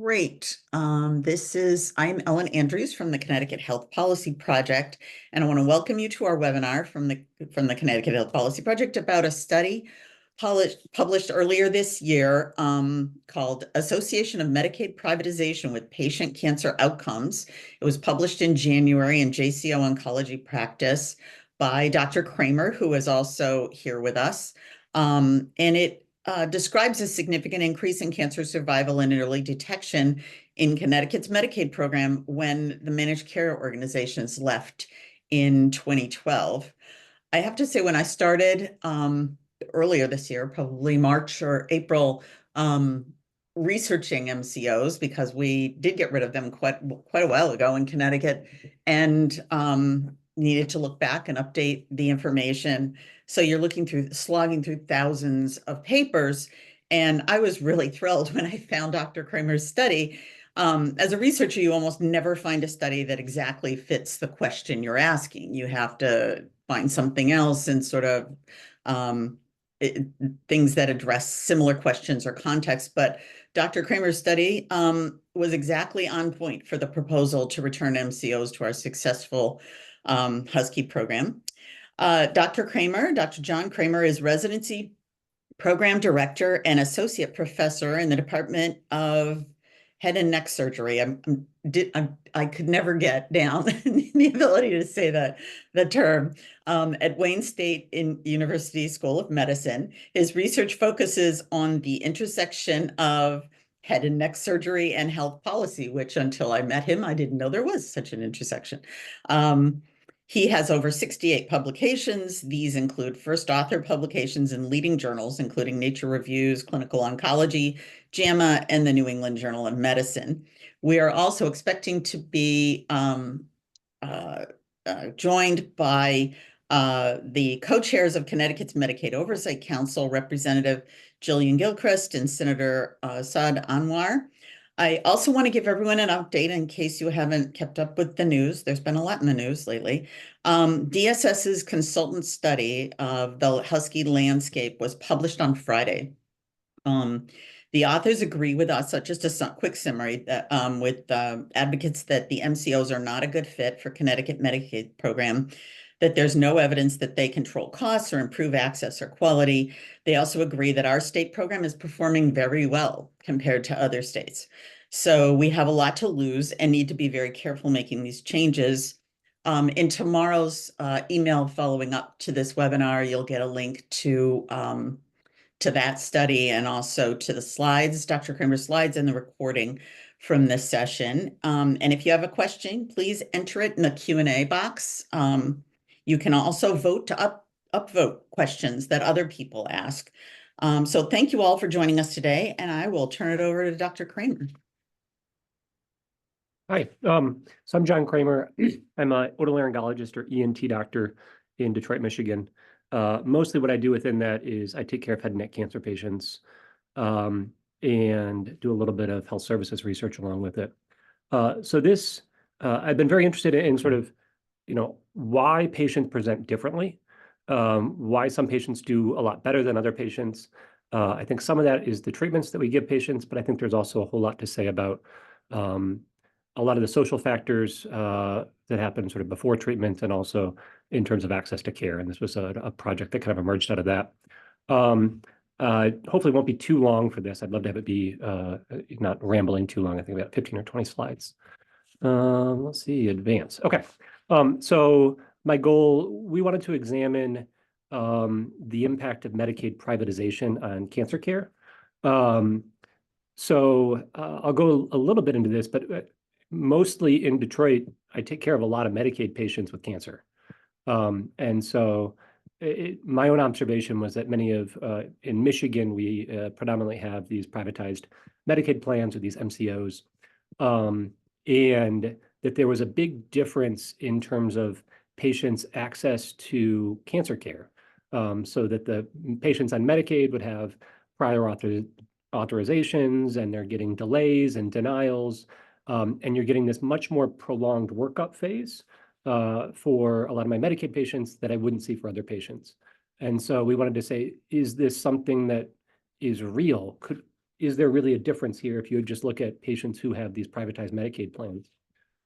Great. I'm Ellen Andrews from the Connecticut Health Policy Project, and I want to welcome you to our webinar from the Connecticut Health Policy Project about a study published earlier this year called Association of Medicaid Privatization with Patient Cancer Outcomes. It was published in January in JCO Oncology Practice by Dr. Cramer, who is also here with us. And it describes a significant increase in cancer survival and early detection in Connecticut's Medicaid program when the managed care organizations left in 2012. I have to say, when I started earlier this year, probably March or April, researching MCOs, because we did get rid of them quite a while ago in Connecticut, and needed to look back and update the information. So you're slogging through thousands of papers. And I was really thrilled when I found Dr. Cramer's study. As a researcher, you almost never find a study that exactly fits the question you're asking. You have to find something else and sort of things that address similar questions or contexts. But Dr. Cramer's study was exactly on point for the proposal to return MCOs to our successful Husky program. Dr. John Cramer, is residency program director and associate professor in the Department of Head and Neck Surgery. I could never get down the ability to say the term at Wayne State University School of Medicine. His research focuses on the intersection of head and neck surgery and health policy, which until I met him, I didn't know there was such an intersection. He has over 68 publications. These include first author publications in leading journals, including Nature Reviews, Clinical Oncology, JAMA, and the New England Journal of Medicine. We are also expecting to be joined by the co-chairs of Connecticut's Medicaid Oversight Council, Representative Jillian Gilchrist and Senator Saad Anwar. I also want to give everyone an update in case you haven't kept up with the news. There's been a lot in the news lately. DSS's consultant study of the Husky landscape was published on Friday. The authors agree with us, just a quick summary, that with advocates that the MCOs are not a good fit for Connecticut Medicaid program, that there's no evidence that they control costs or improve access or quality. They also agree that our state program is performing very well compared to other states. So we have a lot to lose and need to be very careful making these changes. In tomorrow's email following up to this webinar, you'll get a link to that study and also to the slides, Dr. Cramer's slides, and the recording from this session. And if you have a question, please enter it in the Q&A box. You can also vote to upvote questions that other people ask. So thank you all for joining us today, and I will turn it over to Dr. Cramer. Hi, so I'm John Cramer. I'm an otolaryngologist or ENT doctor in Detroit, Michigan. Mostly what I do within that is I take care of head and neck cancer patients and do a little bit of health services research along with it. I've been very interested in sort of, why patients present differently, why some patients do a lot better than other patients. I think some of that is the treatments that we give patients, but I think there's also a whole lot to say about a lot of the social factors that happen sort of before treatment and also in terms of access to care. And this was a project that kind of emerged out of that. Hopefully it won't be too long for this. I'd love to have it be not rambling too long. I think about 15 or 20 slides. Let's see, advance. Okay. So my goal, we wanted to examine the impact of Medicaid privatization on cancer care. I'll go a little bit into this, but mostly in Detroit, I take care of a lot of Medicaid patients with cancer. And so my own observation was that in Michigan, we predominantly have these privatized Medicaid plans or these MCOs, and that there was a big difference in terms of patients' access to cancer care. So that the patients on Medicaid would have prior authorizations, and they're getting delays and denials, and you're getting this much more prolonged workup phase for a lot of my Medicaid patients that I wouldn't see for other patients. And so we wanted to say, is this something that is real? is there really a difference here if you just look at patients who have these privatized Medicaid plans?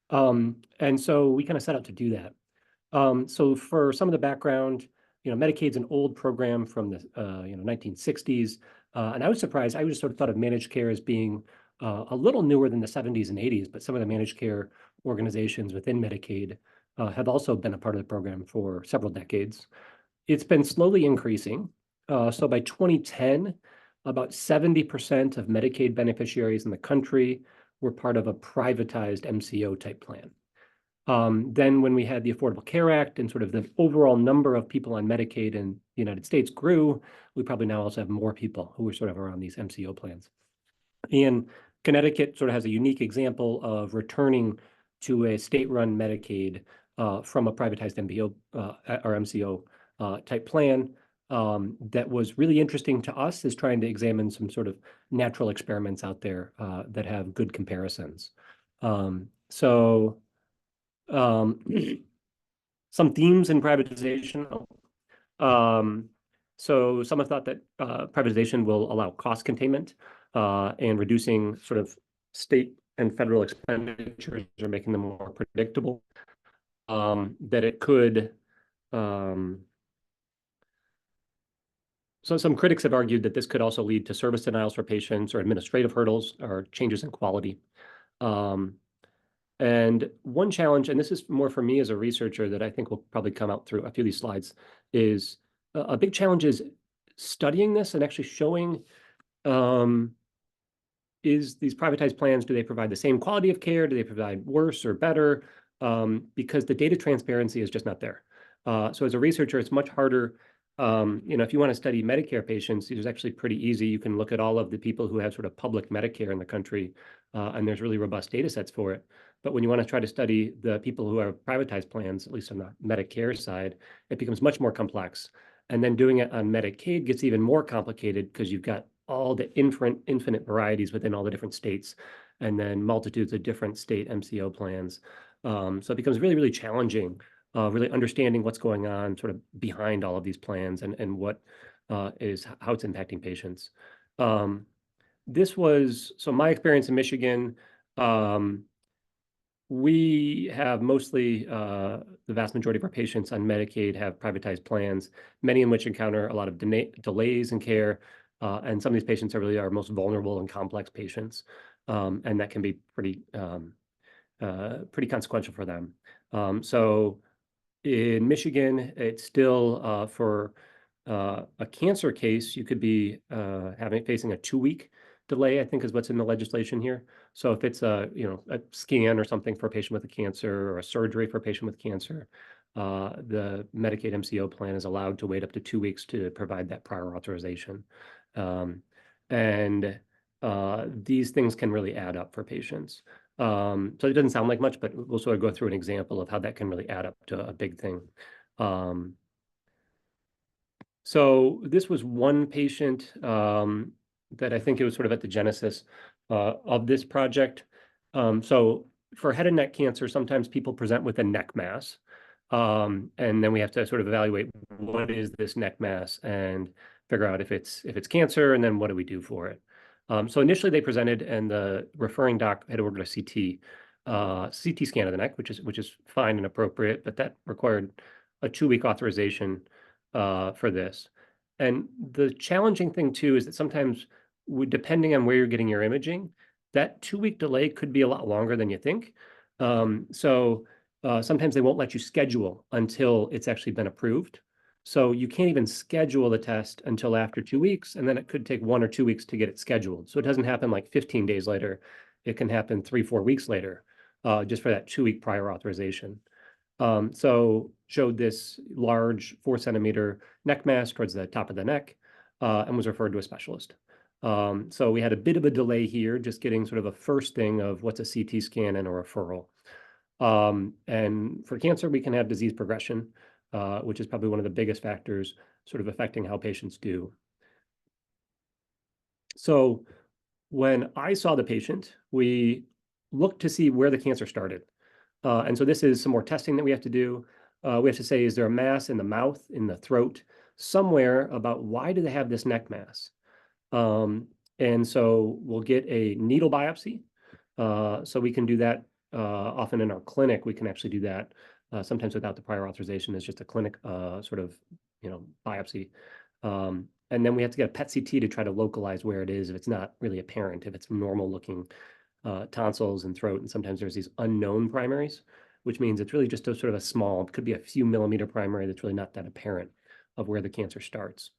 And so we kind of set out to do that. So for some of the background, Medicaid's an old program from the 1960s, and I was surprised. I just sort of thought of managed care as being a little newer than the 70s and 80s, but some of the managed care organizations within Medicaid have also been a part of the program for several decades. It's been slowly increasing. So by 2010, about 70% of Medicaid beneficiaries in the country were part of a privatized MCO type plan. Then when we had the Affordable Care Act and sort of the overall number of people on Medicaid in the United States grew, we probably now also have more people who are sort of around these MCO plans. And Connecticut sort of has a unique example of returning to a state-run Medicaid from a privatized MBO or MCO type plan that was really interesting to us, is trying to examine some sort of natural experiments out there that have good comparisons. So some themes in privatization. So some have thought that privatization will allow cost containment and reducing sort of state and federal expenditures or making them more predictable. That it could. So some critics have argued that this could also lead to service denials for patients or administrative hurdles or changes in quality. And one challenge, and this is more for me as a researcher that I think will probably come out through a few of these slides, is a big challenge is studying this and actually showing is these privatized plans, do they provide the same quality of care? Do they provide worse or better? Because the data transparency is just not there. So as a researcher, it's much harder. If you want to study Medicare patients, it's actually pretty easy. You can look at all of the people who have sort of public Medicare in the country, and there's really robust data sets for it. But when you want to try to study the people who have privatized plans, at least on the Medicare side, it becomes much more complex. And then doing it on Medicaid gets even more complicated because you've got all the infinite varieties within all the different states, and then multitudes of different state MCO plans. So it becomes really, really challenging, really understanding what's going on sort of behind all of these plans and what is how it's impacting patients. This was, so my experience in Michigan, we have mostly the vast majority of our patients on Medicaid have privatized plans, many in which encounter a lot of delays in care. And some of these patients are really our most vulnerable and complex patients. And that can be pretty consequential for them. So in Michigan, it's still for a cancer case, you could be facing a 2-week delay, I think is what's in the legislation here. So if it's a scan or something for a patient with a cancer or a surgery for a patient with cancer, the Medicaid MCO plan is allowed to wait up to 2 weeks to provide that prior authorization. And these things can really add up for patients. So it doesn't sound like much, but we'll sort of go through an example of how that can really add up to a big thing. So this was one patient that I think it was sort of at the genesis of this project. So for head and neck cancer, sometimes people present with a neck mass. And then we have to sort of evaluate what is this neck mass and figure out if it's cancer, and then what do we do for it. So initially they presented, and the referring doc had ordered a CT scan of the neck, which is fine and appropriate, but that required a 2-week authorization for this. And the challenging thing too is that sometimes, depending on where you're getting your imaging, that 2-week delay could be a lot longer than you think. So sometimes they won't let you schedule until it's actually been approved. So you can't even schedule the test until after 2 weeks, and then it could take 1 or 2 weeks to get it scheduled. So it doesn't happen like 15 days later. It can happen 3-4 weeks later, just for that 2-week prior authorization. So showed this large 4-centimeter neck mass towards the top of the neck, and was referred to a specialist. So we had a bit of a delay here, just getting sort of a first thing of what's a CT scan and a referral. And for cancer, we can have disease progression, which is probably one of the biggest factors sort of affecting how patients do. So when I saw the patient, we looked to see where the cancer started. And so this is some more testing that we have to do. We have to say, is there a mass in the mouth, in the throat, somewhere about why do they have this neck mass? And And so we'll get a needle biopsy. So we can do that often in our clinic. We can actually do that sometimes without the prior authorization. It's just a clinic sort of, biopsy. And then we have to get a PET CT to try to localize where it is if it's not really apparent, if it's normal looking tonsils and throat. And sometimes there's these unknown primaries, which means it's really just a sort of a small, it could be a few millimeter primary that's really not that apparent of where the cancer starts.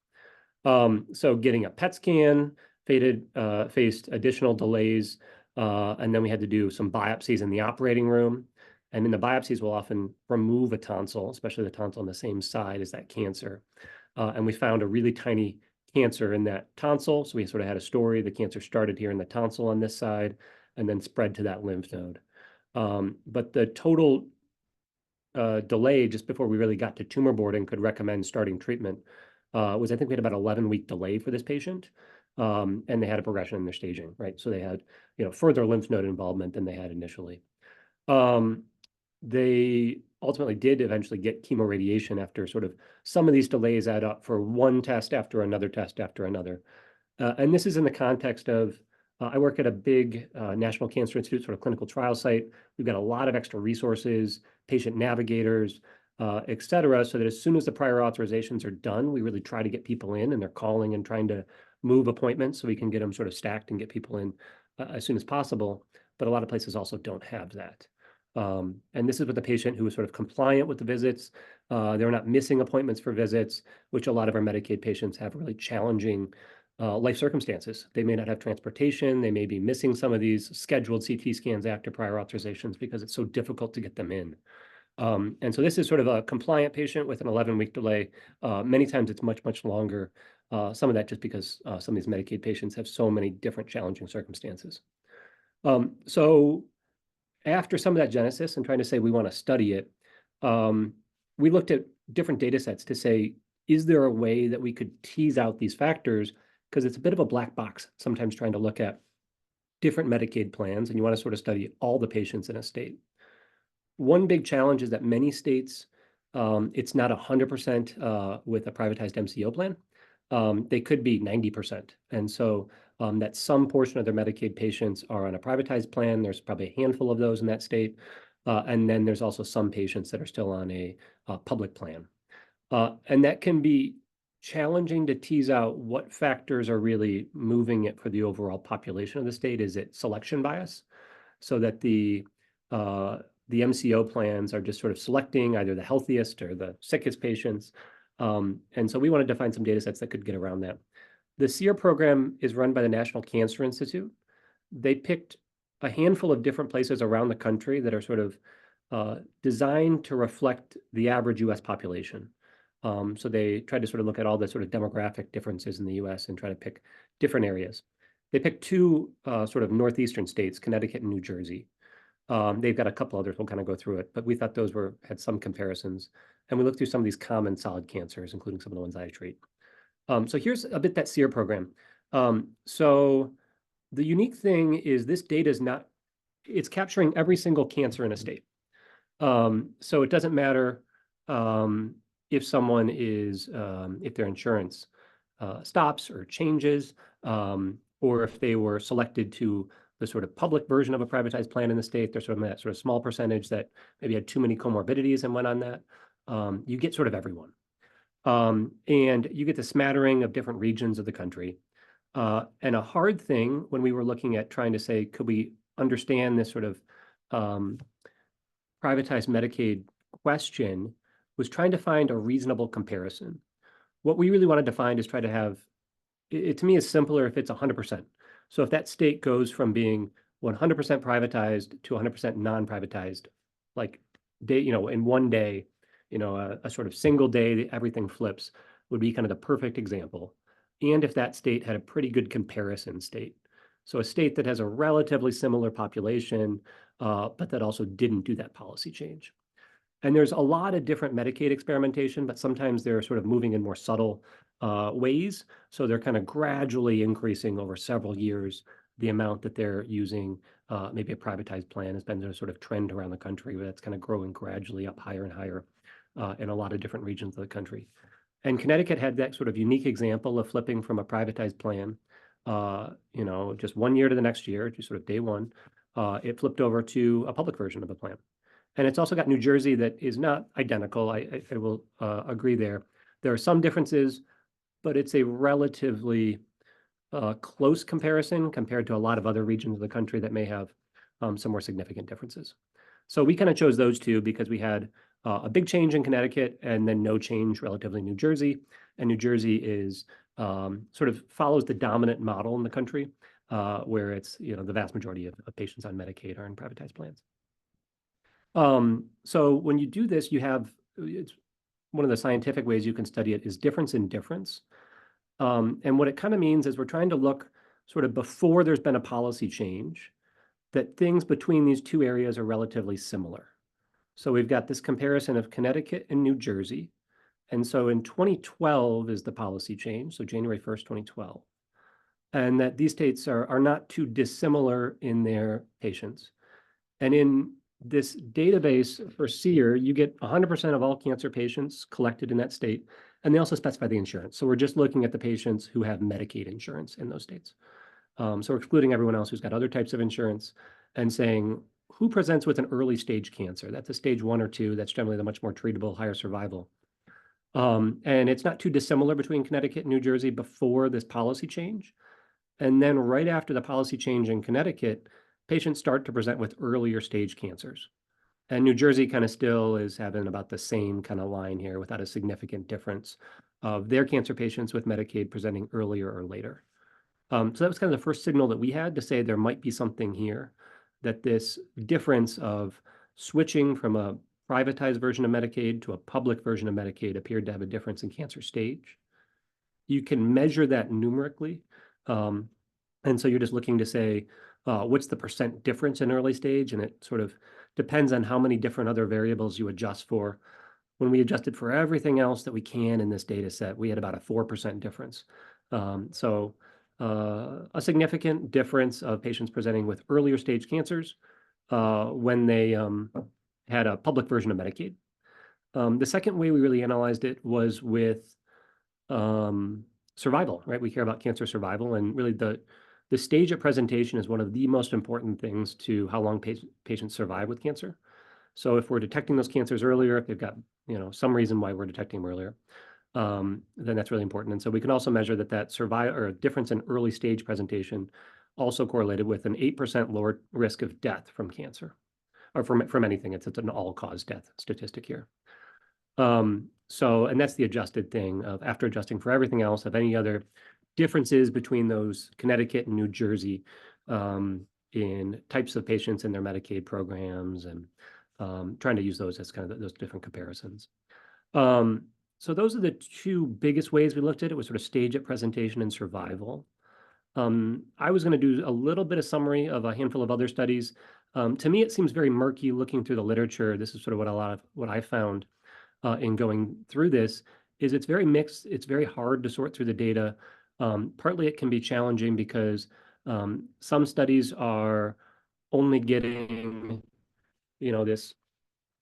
So getting a PET scan faced additional delays, and then we had to do some biopsies in the operating room. And in the biopsies, we'll often remove a tonsil, especially the tonsil on the same side as that cancer. And we found a really tiny cancer in that tonsil. So we sort of had a story. The cancer started here in the tonsil on this side and then spread to that lymph node. But the total delay just before we really got to tumor board and could recommend starting treatment was, I think we had about 11-week delay for this patient. And they had a progression in their staging, right? So they had, further lymph node involvement than they had initially. They ultimately did eventually get chemoradiation after sort of some of these delays add up for one test after another test after another. And this is in the context of, I work at a big National Cancer Institute sort of clinical trial site. We've got a lot of extra resources, patient navigators, et cetera, so that as soon as the prior authorizations are done, we really try to get people in, and they're calling and trying to move appointments so we can get them sort of stacked and get people in as soon as possible. But a lot of places also don't have that. And this is with a patient who was sort of compliant with the visits. They're not missing appointments for visits, which a lot of our Medicaid patients have really challenging life circumstances. They may not have transportation. They may be missing some of these scheduled CT scans after prior authorizations because it's so difficult to get them in. And so this is sort of a compliant patient with an 11-week delay. Many times it's much, much longer. Some of that just because some of these Medicaid patients have so many different challenging circumstances. So after some of that genesis and trying to say we want to study it, we looked at different data sets to say, is there a way that we could tease out these factors? Because it's a bit of a black box sometimes trying to look at different Medicaid plans, and you want to sort of study all the patients in a state. One big challenge is that many states, it's not 100% with a privatized MCO plan. They could be 90%. And so that some portion of their Medicaid patients are on a privatized plan. There's probably a handful of those in that state. And then there's also some patients that are still on a public plan. And that can be challenging to tease out what factors are really moving it for the overall population of the state. Is it selection bias? So that the MCO plans are just sort of selecting either the healthiest or the sickest patients. And so we wanted to find some data sets that could get around that. The SEER program is run by the National Cancer Institute. They picked a handful of different places around the country that are sort of designed to reflect the average US population. So they tried to sort of look at all the sort of demographic differences in the US and try to pick different areas. They picked two sort of northeastern states, Connecticut and New Jersey. They've got a couple others, we'll kind of go through it, but we thought those had some comparisons. And we looked through some of these common solid cancers, including some of the ones I treat. So here's a bit that SEER program. So the unique thing is this data is not, it's capturing every single cancer in a state. So it doesn't matter if someone is, if their insurance stops or changes, or if they were selected to the sort of public version of a privatized plan in the state. There's sort of that sort of small percentage that maybe had too many comorbidities and went on that. You get sort of everyone. And you get the smattering of different regions of the country. And a hard thing when we were looking at trying to say, could we understand this sort of privatized Medicaid question was trying to find a reasonable comparison. What we really wanted to find is try to have, it to me is simpler if it's 100%. So if that state goes from being 100% privatized to 100% non-privatized, like day, in one day, a sort of single day, everything flips would be kind of the perfect example. And if that state had a pretty good comparison state. So a state that has a relatively similar population, but that also didn't do that policy change. And there's a lot of different Medicaid experimentation, but sometimes they're sort of moving in more subtle ways. So they're kind of gradually increasing over several years the amount that they're using. Maybe a privatized plan has been a sort of trend around the country where that's kind of growing gradually up higher and higher in a lot of different regions of the country. And Connecticut had that sort of unique example of flipping from a privatized plan just 1 year to the next year, just sort of day one, it flipped over to a public version of the plan. And it's also got New Jersey that is not identical. I will agree there. There are some differences, but it's a relatively close comparison compared to a lot of other regions of the country that may have some more significant differences. So we kind of chose those two because we had a big change in Connecticut and then no change relatively in New Jersey. And New Jersey is sort of follows the dominant model in the country, where it's, the vast majority of patients on Medicaid are in privatized plans. So when you do this, it's one of the scientific ways you can study it is difference in difference. And what it kind of means is we're trying to look sort of before there's been a policy change, that things between these two areas are relatively similar. So we've got this comparison of Connecticut and New Jersey. And so in 2012 is the policy change, so January 1st, 2012. And that these states are not too dissimilar in their patients. And in this database for SEER, you get 100% of all cancer patients collected in that state. And they also specify the insurance. So we're just looking at the patients who have Medicaid insurance in those states. So we're excluding everyone else who's got other types of insurance and saying who presents with an early stage cancer. That's a stage 1 or 2. That's generally the much more treatable, higher survival. And it's not too dissimilar between Connecticut and New Jersey before this policy change. And then right after the policy change in Connecticut, patients start to present with earlier stage cancers. And New Jersey kind of still is having about the same kind of line here without a significant difference of their cancer patients with Medicaid presenting earlier or later. So that was kind of the first signal that we had to say there might be something here, that this difference of switching from a privatized version of Medicaid to a public version of Medicaid appeared to have a difference in cancer stage. You can measure that numerically. And so you're just looking to say, what's the percent difference in early stage? And it sort of depends on how many different other variables you adjust for. When we adjusted for everything else that we can in this data set, we had about a 4% difference. So a significant difference of patients presenting with earlier stage cancers when they had a public version of Medicaid. The second way we really analyzed it was with survival, right? We care about cancer survival, and really the stage of presentation is one of the most important things to how long patients survive with cancer. So if we're detecting those cancers earlier, if they've got some reason why we're detecting them earlier, then that's really important. And so we can also measure that survival or difference in early stage presentation also correlated with an 8% lower risk of death from cancer, or from anything. It's an all-cause death statistic here. And that's the adjusted thing of after adjusting for everything else, of any other differences between those Connecticut and New Jersey in types of patients in their Medicaid programs, and trying to use those as kind of those different comparisons. So those are the two biggest ways we looked at it, was sort of stage at presentation and survival. I was going to do a little bit of summary of a handful of other studies. To me, it seems very murky looking through the literature. This is sort of what I found in going through this, is it's very mixed. It's very hard to sort through the data. Partly it can be challenging because some studies are only getting, this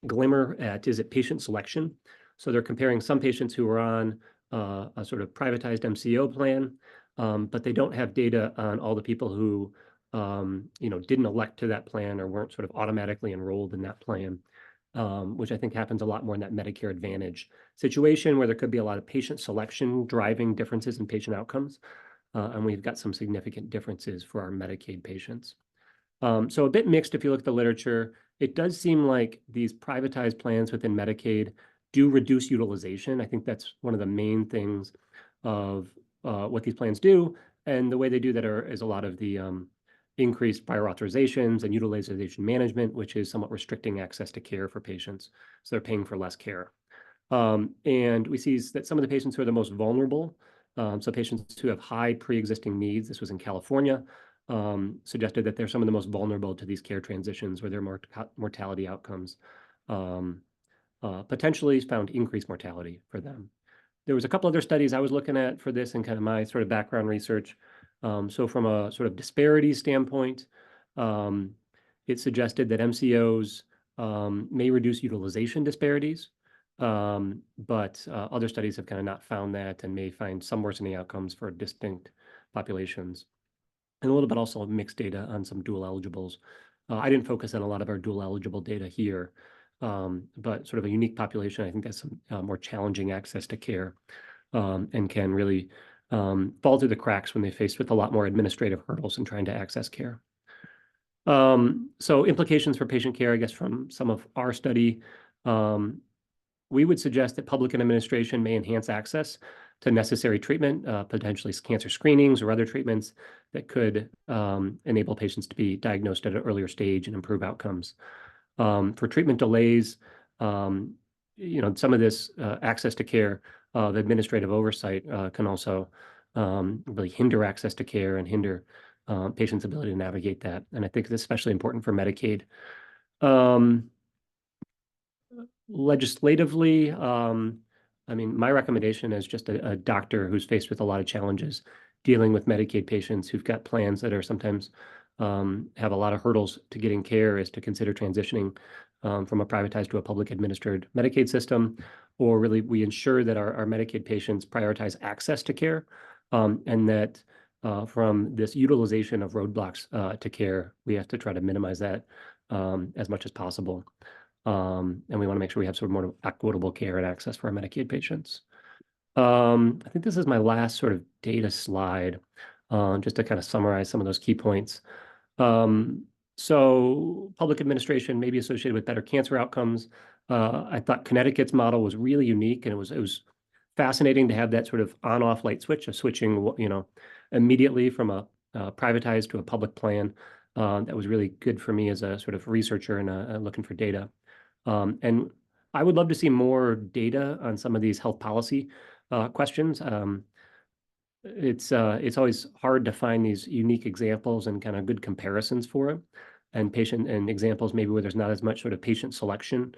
glimmer at, is it patient selection? So they're comparing some patients who are on a sort of privatized MCO plan, but they don't have data on all the people who, didn't elect to that plan or weren't sort of automatically enrolled in that plan, which I think happens a lot more in that Medicare Advantage situation where there could be a lot of patient selection driving differences in patient outcomes. And we've got some significant differences for our Medicaid patients. So a bit mixed if you look at the literature. It does seem like these privatized plans within Medicaid do reduce utilization. I think that's one of the main things of what these plans do. And the way they do that is a lot of the increased prior authorizations and utilization management, which is somewhat restricting access to care for patients. So they're paying for less care. And we see that some of the patients who are the most vulnerable, so patients who have high pre-existing needs, this was in California, suggested that they're some of the most vulnerable to these care transitions where their mortality outcomes potentially found increased mortality for them. There was a couple other studies I was looking at for this and kind of my sort of background research. So from a sort of disparity standpoint, it suggested that MCOs may reduce utilization disparities, but other studies have kind of not found that and may find some worsening outcomes for distinct populations, and a little bit also mixed data on some dual eligibles. I didn't focus on a lot of our dual eligible data here, but sort of a unique population, I think that's some more challenging access to care, and can really fall through the cracks when they're faced with a lot more administrative hurdles in trying to access care. So implications for patient care, I guess, from some of our study, we would suggest that public administration may enhance access to necessary treatment, potentially cancer screenings or other treatments that could enable patients to be diagnosed at an earlier stage and improve outcomes. For treatment delays, some of this access to care, the administrative oversight can also really hinder access to care and hinder patients' ability to navigate that. And I think it's especially important for Medicaid. Legislatively, my recommendation as just a doctor who's faced with a lot of challenges dealing with Medicaid patients who've got plans that are sometimes have a lot of hurdles to getting care is to consider transitioning from a privatized to a public administered Medicaid system, or really we ensure that our Medicaid patients prioritize access to care, and that from this utilization of roadblocks to care, we have to try to minimize that as much as possible. And we want to make sure we have sort of more equitable care and access for our Medicaid patients. I think this is my last sort of data slide, just to kind of summarize some of those key points. So public administration may be associated with better cancer outcomes. I thought Connecticut's model was really unique, and it was fascinating to have that sort of on-off light switch of switching, immediately from a privatized to a public plan. That was really good for me as a sort of researcher and looking for data. And I would love to see more data on some of these health policy questions. It's always hard to find these unique examples and kind of good comparisons for it, and patient and examples maybe where there's not as much sort of patient selection,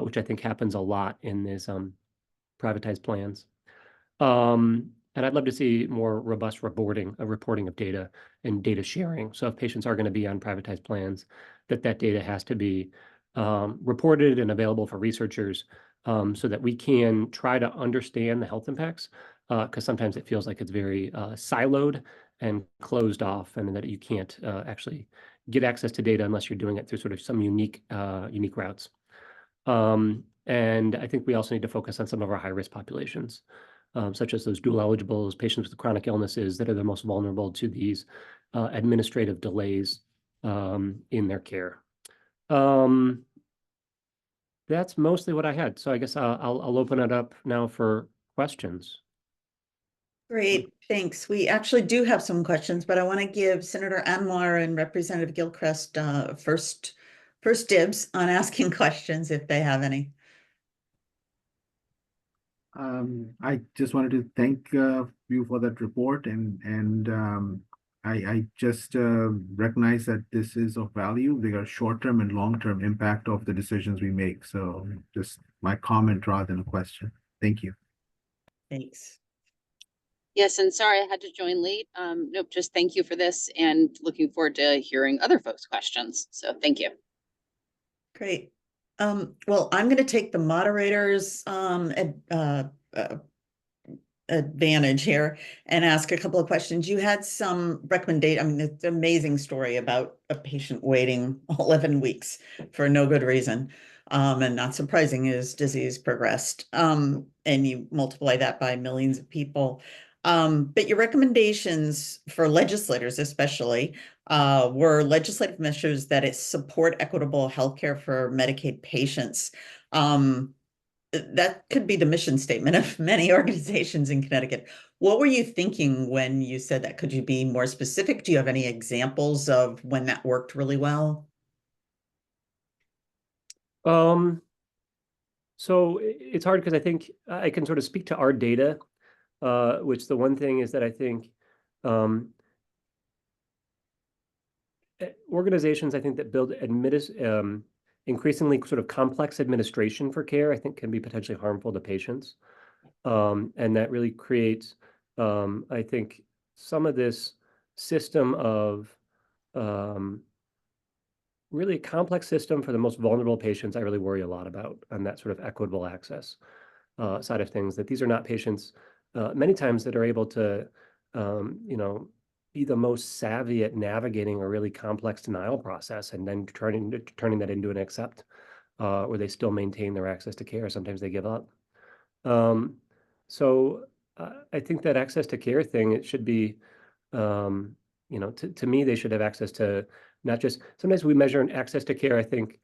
which I think happens a lot in these privatized plans. And I'd love to see more robust reporting of data and data sharing. So if patients are going to be on privatized plans, that data has to be reported and available for researchers, so that we can try to understand the health impacts, because sometimes it feels like it's very siloed and closed off, and that you can't actually get access to data unless you're doing it through sort of some unique routes. And I think we also need to focus on some of our high-risk populations, such as those dual eligibles, patients with chronic illnesses that are the most vulnerable to these administrative delays in their care. That's mostly what I had. So I guess I'll open it up now for questions. Great, thanks. We actually do have some questions, but I want to give Senator Anwar and Representative Gilchrist first dibs on asking questions if they have any. I just wanted to thank you for that report, and I just recognize that this is of value. There are short-term and long-term impact of the decisions we make. So just my comment rather than a question. Thank you. Thanks. Yes, and sorry I had to join late. Nope, just thank you for this, and looking forward to hearing other folks' questions. So thank you. Great. Well, I'm going to take the moderator's advantage here and ask a couple of questions. You had some recommendation. I mean, it's an amazing story about a patient waiting 11 weeks for no good reason. And not surprising, his disease progressed. And you multiply that by millions of people. But your recommendations for legislators especially were legislative measures that support equitable healthcare for Medicaid patients. That could be the mission statement of many organizations in Connecticut. What were you thinking when you said that? Could you be more specific? Do you have any examples of when that worked really well? So it's hard because I think I can sort of speak to our data, which the one thing is that I think organizations I think that build increasingly sort of complex administration for care, I think can be potentially harmful to patients. And that really creates, I think, some of this system of really a complex system for the most vulnerable patients. I really worry a lot about on that sort of equitable access side of things, that these are not patients many times that are able to be the most savvy at navigating a really complex denial process and then turning that into an accept, where they still maintain their access to care. Sometimes they give up. So I think that access to care thing, it should be, to me, they should have access to not just, sometimes we measure an access to care. I think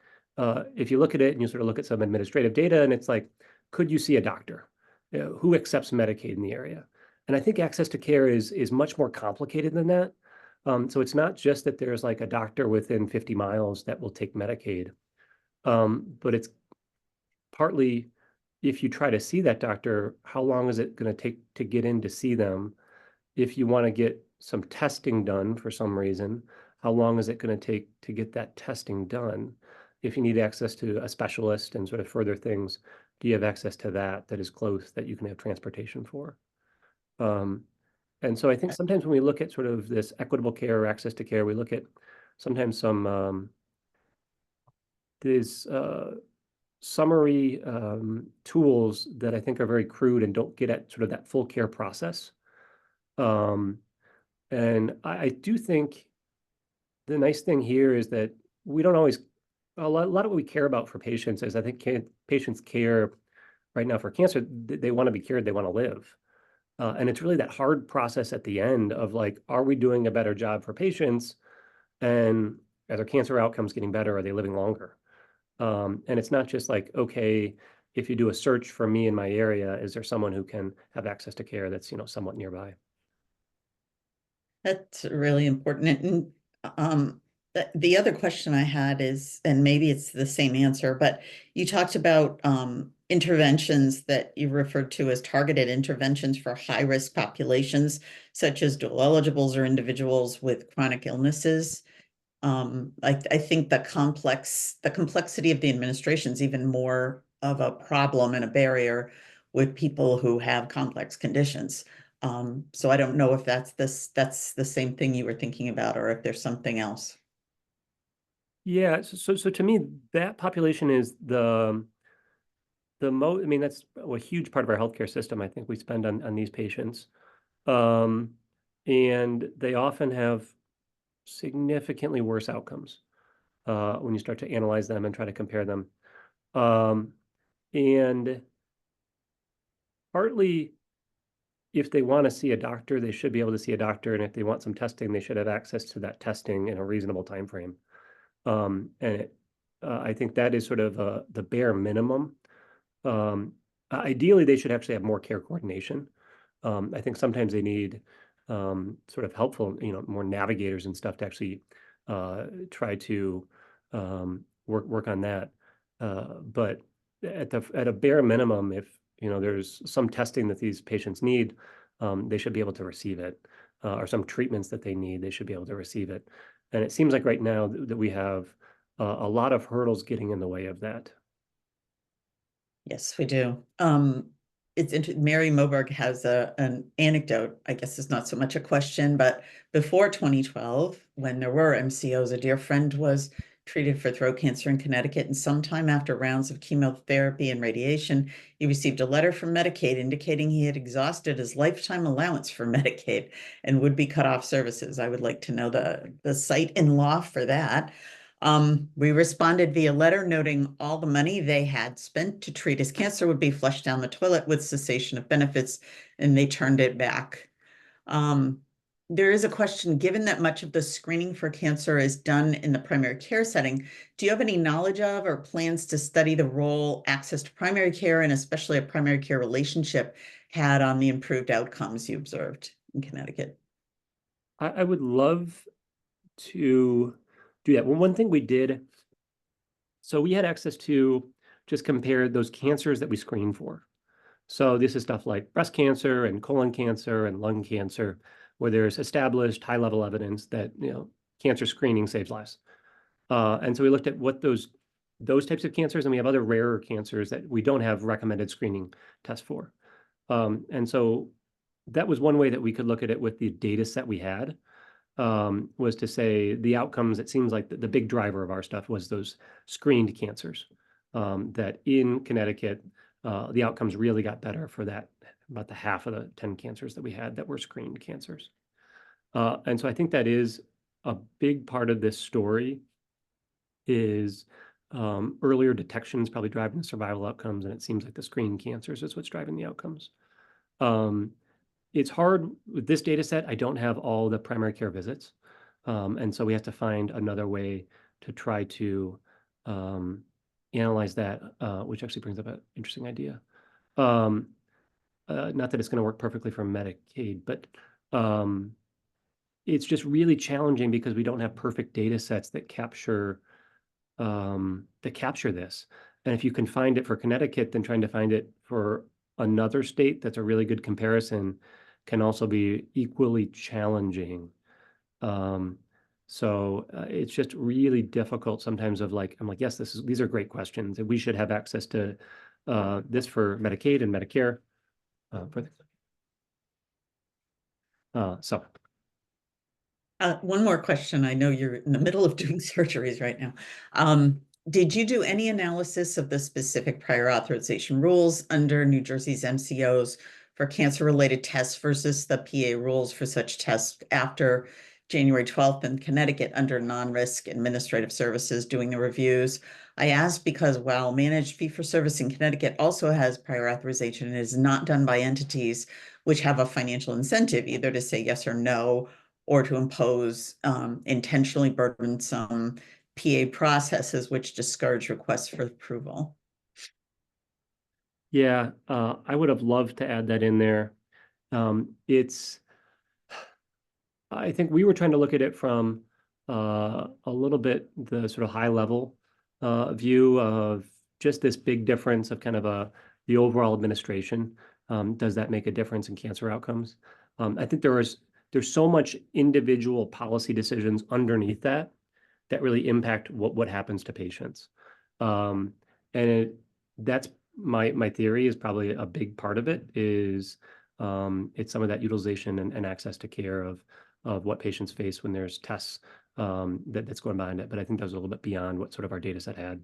if you look at it and you sort of look at some administrative data and it's like, could you see a doctor? Who accepts Medicaid in the area? And I think access to care is much more complicated than that. So it's not just that there's like a doctor within 50 miles that will take Medicaid, but it's partly, if you try to see that doctor, how long is it going to take to get in to see them? If you want to get some testing done for some reason, how long is it going to take to get that testing done? If you need access to a specialist and sort of further things, do you have access to that is close, that you can have transportation for? And so I think sometimes when we look at sort of this equitable care or access to care, we look at sometimes some these summary tools that I think are very crude and don't get at sort of that full care process. And I do think the nice thing here is that we don't always, a lot of what we care about for patients is, I think patients care right now for cancer, they want to be cured, they want to live. And it's really that hard process at the end of like, are we doing a better job for patients? And are their cancer outcomes getting better? Are they living longer? And it's not just like, okay, if you do a search for me in my area, is there someone who can have access to care that's, somewhat nearby? That's really important. And the other question I had is, and maybe it's the same answer, but you talked about interventions that you referred to as targeted interventions for high-risk populations, such as dual eligibles or individuals with chronic illnesses. I think the complexity of the administration is even more of a problem and a barrier with people who have complex conditions. So I don't know if that's the same thing you were thinking about, or if there's something else. Yeah, so to me, that population is the most, I mean, that's a huge part of our healthcare system. I think we spend on these patients. And they often have significantly worse outcomes when you start to analyze them and try to compare them. And partly, if they want to see a doctor, they should be able to see a doctor. And if they want some testing, they should have access to that testing in a reasonable time frame. And I think that is sort of the bare minimum. Ideally, they should actually have more care coordination. I think sometimes they need sort of helpful, more navigators and stuff to actually try to work on that. But at a bare minimum, if there's some testing that these patients need, they should be able to receive it, or some treatments that they need, they should be able to receive it. And it seems like right now that we have a lot of hurdles getting in the way of that. Yes, we do. Mary Moberg has an anecdote. I guess it's not so much a question, but before 2012, when there were MCOs, a dear friend was treated for throat cancer in Connecticut, and sometime after rounds of chemotherapy and radiation, he received a letter from Medicaid indicating he had exhausted his lifetime allowance for Medicaid and would be cut off services. I would like to know the site in law for that. We responded via letter noting all the money they had spent to treat his cancer would be flushed down the toilet with cessation of benefits, and they turned it back. There is a question, given that much of the screening for cancer is done in the primary care setting, do you have any knowledge of or plans to study the role access to primary care, and especially a primary care relationship, had on the improved outcomes you observed in Connecticut? I would love to do that. Well, one thing we did, so we had access to just compare those cancers that we screen for. So this is stuff like breast cancer and colon cancer and lung cancer, where there's established high-level evidence that cancer screening saves lives. And so we looked at what those types of cancers, and we have other rarer cancers that we don't have recommended screening tests for. And so that was one way that we could look at it with the data set we had, was to say the outcomes. It seems like the big driver of our stuff was those screened cancers, that in Connecticut, the outcomes really got better for that about the half of the 10 cancers that we had that were screened cancers. And so I think that is a big part of this story is earlier detection is probably driving the survival outcomes, and it seems like the screened cancers is what's driving the outcomes. It's hard with this data set. I don't have all the primary care visits. And so we have to find another way to try to analyze that, which actually brings up an interesting idea. Not that it's going to work perfectly for Medicaid, but it's just really challenging because we don't have perfect data sets that capture this. And if you can find it for Connecticut, then trying to find it for another state that's a really good comparison can also be equally challenging. So it's just really difficult sometimes of like, I'm like, yes, these are great questions, and we should have access to this for Medicaid and Medicare. One more question. I know you're in the middle of doing surgeries right now. Did you do any analysis of the specific prior authorization rules under New Jersey's MCOs for cancer-related tests versus the PA rules for such tests after January 12th in Connecticut under non-risk administrative services doing the reviews? I asked because while managed fee-for-service in Connecticut also has prior authorization, it is not done by entities which have a financial incentive either to say yes or no, or to impose intentionally burdensome PA processes which discourage requests for approval. Yeah, I would have loved to add that in there. I think we were trying to look at it from a little bit the sort of high level view of just this big difference of kind of the overall administration. Does that make a difference in cancer outcomes? I think there's so much individual policy decisions underneath that really impact what happens to patients. That's my theory is probably a big part of it is it's some of that utilization and access to care of what patients face when there's tests that's going behind it. But I think that was a little bit beyond what sort of our data set had.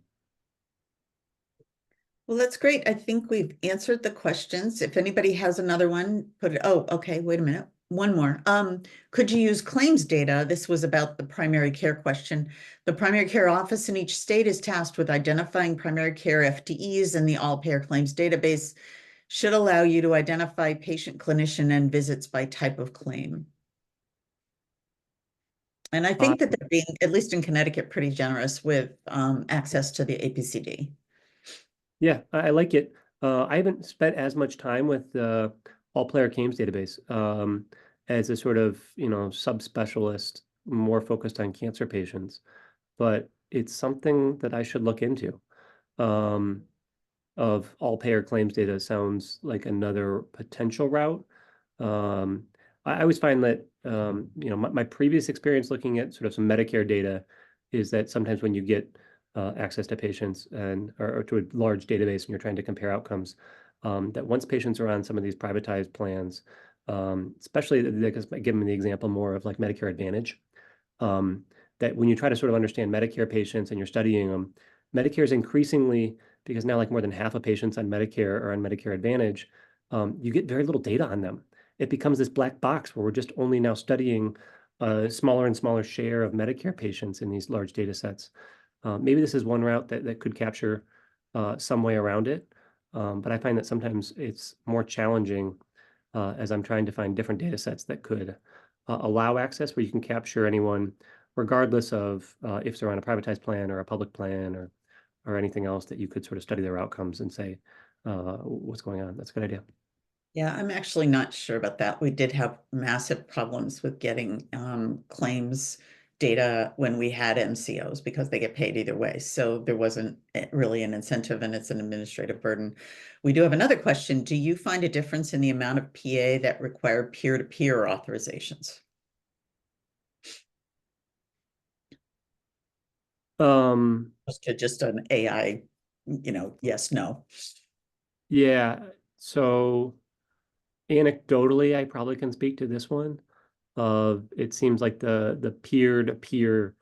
Well, that's great. I think we've answered the questions. If anybody has another one, put it. Oh, okay. Wait a minute. One more. Could you use claims data? This was about the primary care question. The primary care office in each state is tasked with identifying primary care FTEs, and the all-payer claims database should allow you to identify patient, clinician, and visits by type of claim. And I think that they're being, at least in Connecticut, pretty generous with access to the APCD. Yeah, I like it. I haven't spent as much time with the all-player claims database as a sort of, subspecialist more focused on cancer patients, but it's something that I should look into. Of all-payer claims data sounds like another potential route. I always find that, my previous experience looking at sort of some Medicare data is that sometimes when you get access to patients or to a large database and you're trying to compare outcomes, that once patients are on some of these privatized plans, especially because I give them the example more of like Medicare Advantage, that when you try to sort of understand Medicare patients and you're studying them, Medicare is increasingly, because now like more than half of patients on Medicare are on Medicare Advantage, you get very little data on them. It becomes this black box where we're just only now studying a smaller and smaller share of Medicare patients in these large data sets. Maybe this is one route that could capture some way around it. But I find that sometimes it's more challenging as I'm trying to find different data sets that could allow access where you can capture anyone regardless of if they're on a privatized plan or a public plan or anything else, that you could sort of study their outcomes and say what's going on. That's a good idea. Yeah, I'm actually not sure about that. We did have massive problems with getting claims data when we had MCOs because they get paid either way. So there wasn't really an incentive, and it's an administrative burden. We do have another question. Do you find a difference in the amount of PA that require peer-to-peer authorizations? Just an AI, yes, no. Yeah. So anecdotally, I probably can speak to this one. It seems like the peer-to-peer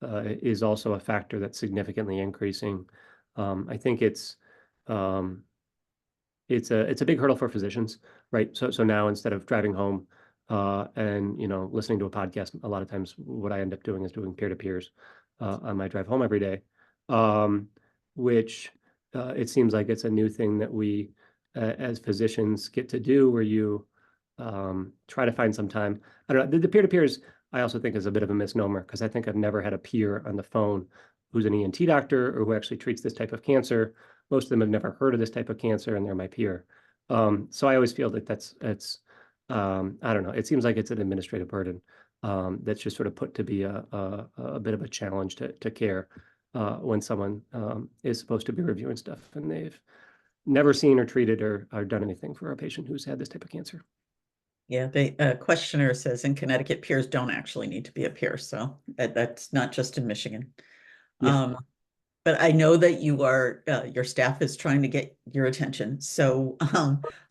is also a factor that's significantly increasing. I think it's a big hurdle for physicians right? So now instead of driving home and listening to a podcast, a lot of times what I end up doing is doing peer-to-peers on my drive home every day, which it seems like it's a new thing that we as physicians get to do, where you try to find some time. I don't know, the peer-to-peers I also think is a bit of a misnomer, because I think I've never had a peer on the phone who's an ENT doctor or who actually treats this type of cancer. Most of them have never heard of this type of cancer, and they're my peer. So I always feel that I don't know, it seems like it's an administrative burden that's just sort of put to be a bit of a challenge to care when someone is supposed to be reviewing stuff and they've never seen or treated or done anything for a patient who's had this type of cancer. Yeah, the questioner says in Connecticut, peers don't actually need to be a peer, so that's not just in Michigan. Yeah. But I know that your staff is trying to get your attention. So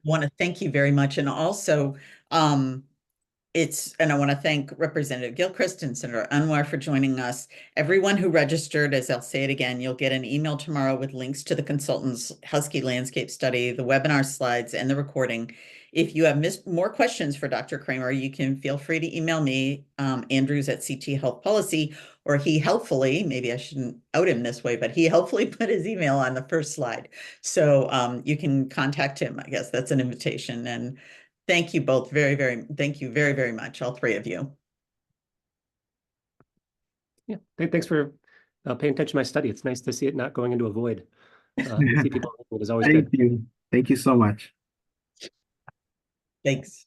want to thank you very much. And also, and I want to thank Representative Gilchrist and Senator Anwar for joining us. Everyone who registered, as I'll say it again, you'll get an email tomorrow with links to the consultant's Husky landscape study, the webinar slides, and the recording. If you have more questions for Dr. Cramer, you can feel free to email me, Andrews at CT Health Policy, or he helpfully, maybe I shouldn't out him this way, but he helpfully put his email on the first slide. So you can contact him. I guess that's an invitation. And thank you both thank you very, very much, all three of you. Yeah, thanks for paying attention to my study. It's nice to see it not going into a void. See people, it is always good. Thank you. Thank you so much. Thanks.